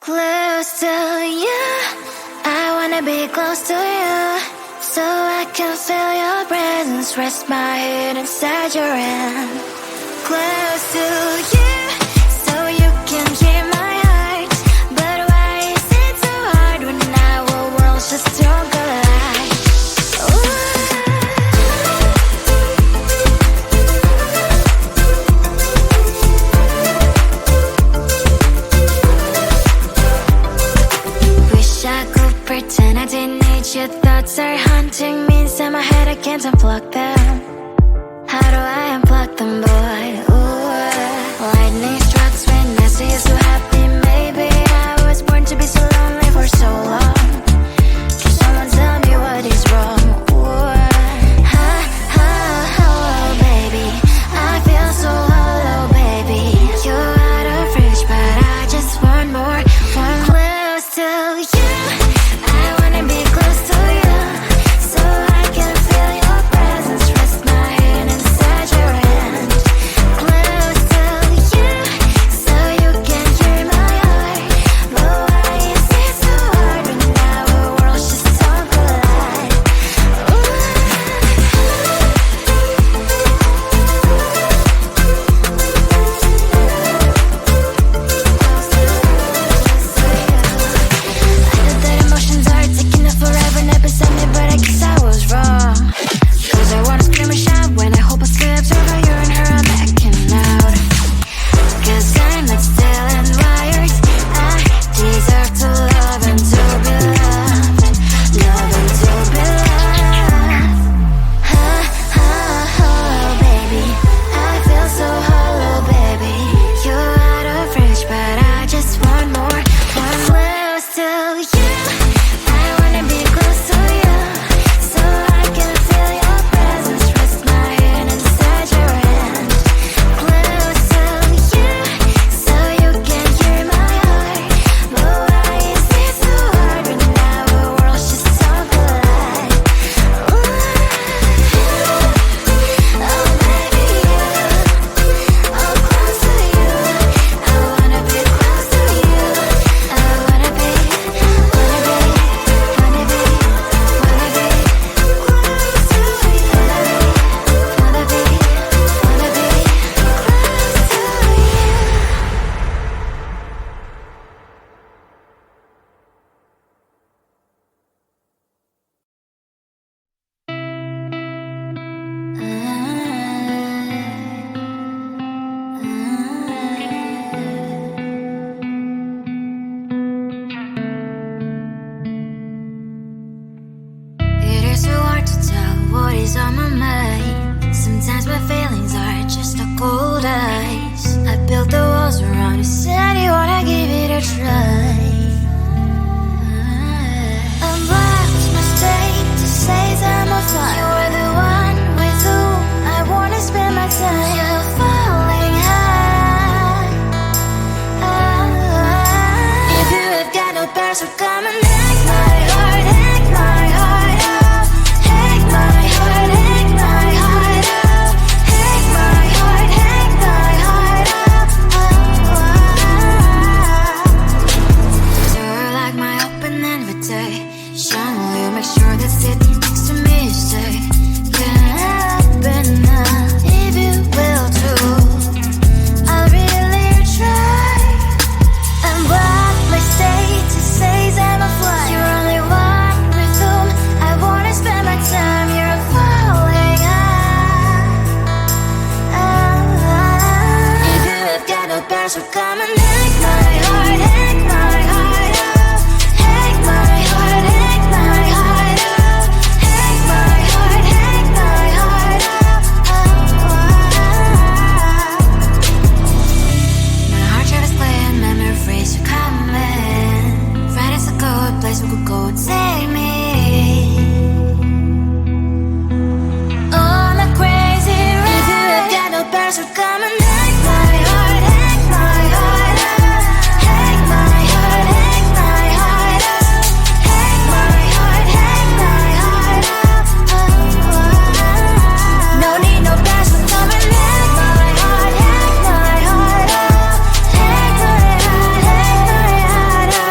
Close to you, I wanna be close to you, so I can feel your presence, rest my head inside your hand. Close to you, so you can hear my heart, but why is it so hard when our worlds just don't collide? Pretend I didn't need your thoughts are haunting me inside my head, I can't unplug them. How do I unplug them, boy? Ooh, lightning strikes when I see you so happy. Maybe I was born to be so lonely for so long. Can someone tell me what is wrong? Ooh, ha, ha, hello, baby. I feel so hollow, baby. You're out of reach, but I just want more, one close to you. So come and hack my heart, hack my heart out. Hack my heart, hack my heart out. Hack my heart, hack my heart out. So you're like my open invitation. Will you make sure that sitting next to me you say can happen now? If you will too, I'll really try. And what my state says I'm a fly. You're only one with whom I wanna spend my time. You're falling out. If you have got no parents, so come and hack my heart, hack my heart out. Hack my heart, hack my heart out. Hack my heart, hack my heart out. My heart drive is playing memories are coming. Friday's a good place we could go and take me. On a crazy ride. If you have got no parents, so come and hack my heart, hack my heart out. Hack my heart, hack my heart out. Hack my heart, hack my heart out. No need no parents, so come and hack my heart, hack my heart out. Hack my heart, hack my heart out.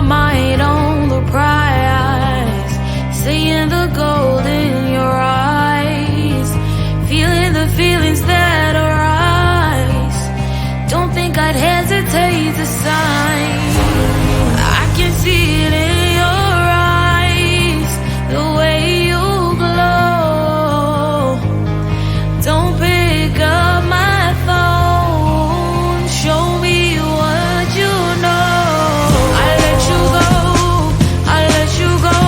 mind on the prize, seeing the gold in your eyes, feeling the feelings that arise. Don't think I'd hesitate to sign. I can see it in your eyes, the way you glow. Don't pick up my phone, show me what you know. I let you go, I let you go.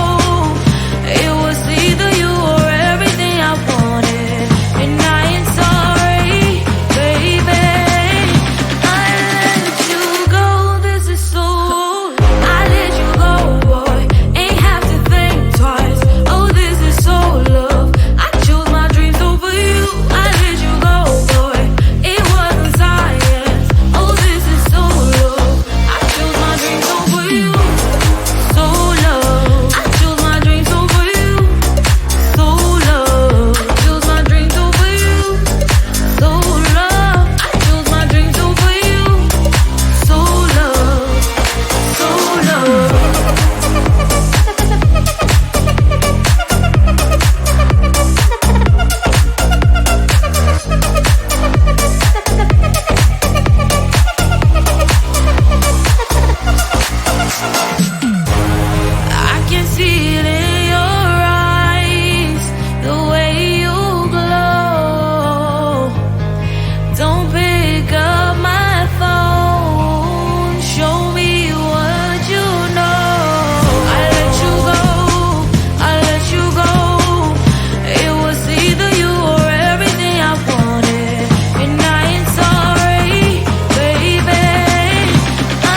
It was either you or everything I wanted, and I ain't sorry, baby. I let you go, this is so. I let you go, boy, ain't have to think twice. Oh, this is so love. I chose my dreams over you. I let you go, boy, it wasn't science. Oh, this is so love. I chose my dreams over you. So love. I chose my dreams over you. So love. I chose my dreams over you. So love. I chose my dreams over you. So love. So love. I can see it in your eyes, the way you glow. Don't pick up my phone, show me what you know. I let you go, I let you go. It was either you or everything I wanted, and I ain't sorry, baby. I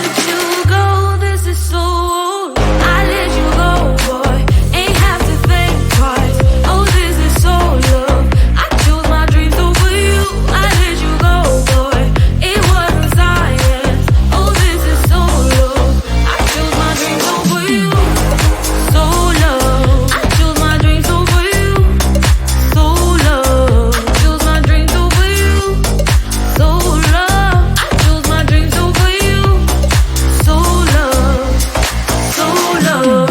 let you go, this is so. I let you go, boy, ain't have to think twice. Oh, this is so love. I chose my dreams over you. I let you go, boy, it wasn't science. Oh, this is so love. I chose my dreams over you. So love. I chose my dreams over you. So love. I chose my dreams over you. So love. I chose my dreams over you. So love. So love.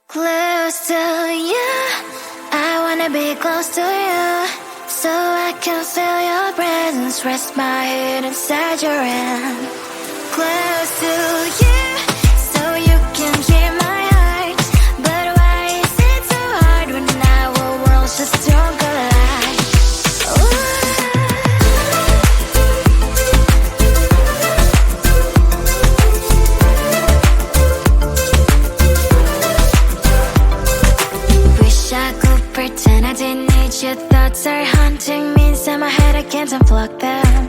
Close to you, I wanna be close to you, so I can feel your presence, rest my head inside your hand. Close to you, so you can hear my heart. But why is it so hard when our worlds just don't collide? Wish I could pretend I didn't need your thoughts are haunting me inside my head, I can't unplug them.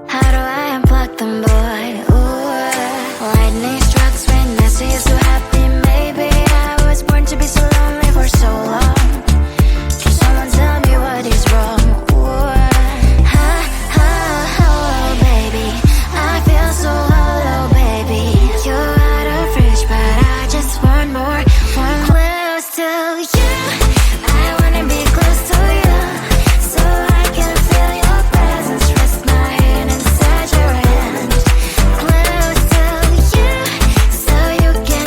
How do I unplug them, boy? Ooh, lightning strikes when I see you so happy. Maybe I was born to be so lonely for so long. Can someone tell me what is wrong? Ooh, oh, baby, I feel so hollow, baby. You're out of reach, but I just want more. One close to you, I wanna be close to you, so I can feel your presence, rest my head inside your hand. Close to you, so you can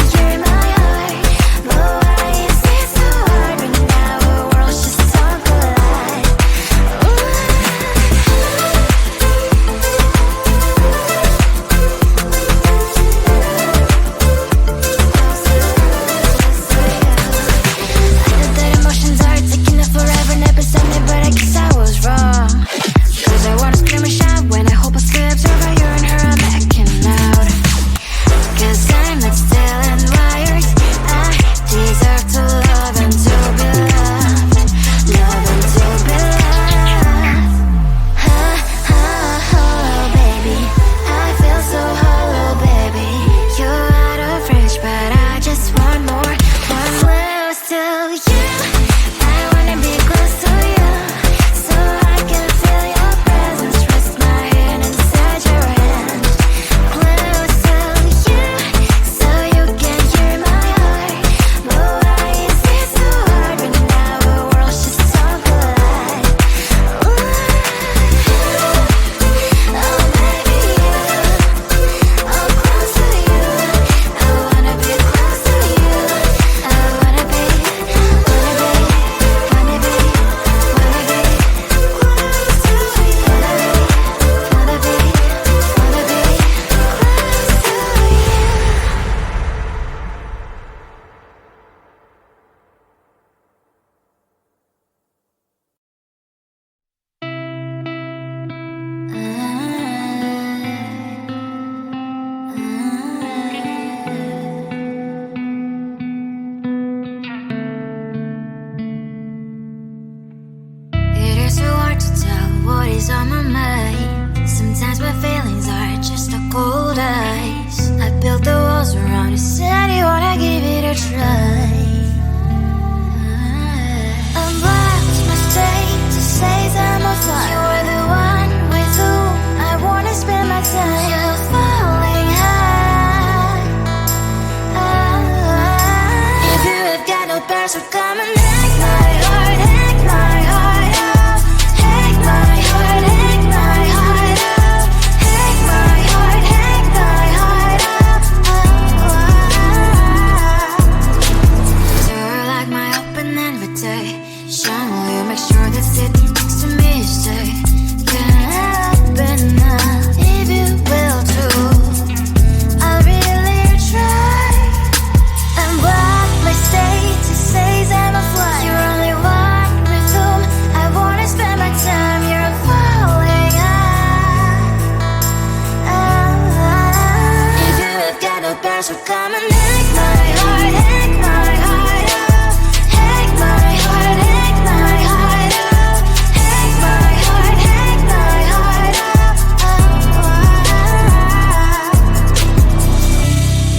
bells will come and take my heart, take my heart out. Take my heart, take my heart out. Take my heart, take my heart out.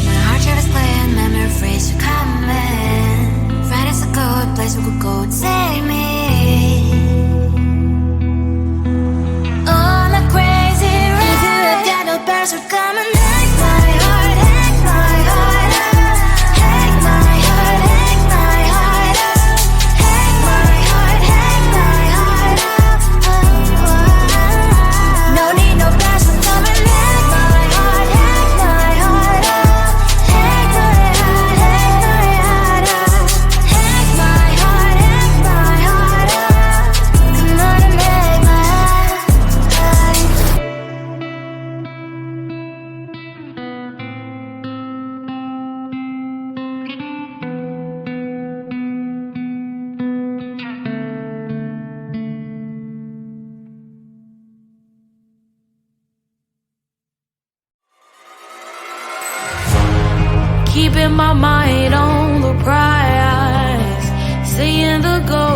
My heart is playing, memories are coming. Friday's a good place we could go and save me. On a crazy ride, if you have got no bells will come and take my heart, take my heart out. Take my heart, take my heart out. Take my heart, take my heart out. No need no bells will come and take my heart, take my heart out. Take my heart, take my heart out. Take my heart, take my heart out. Come on and make my heart. Keeping my mind on the prize, seeing the goal.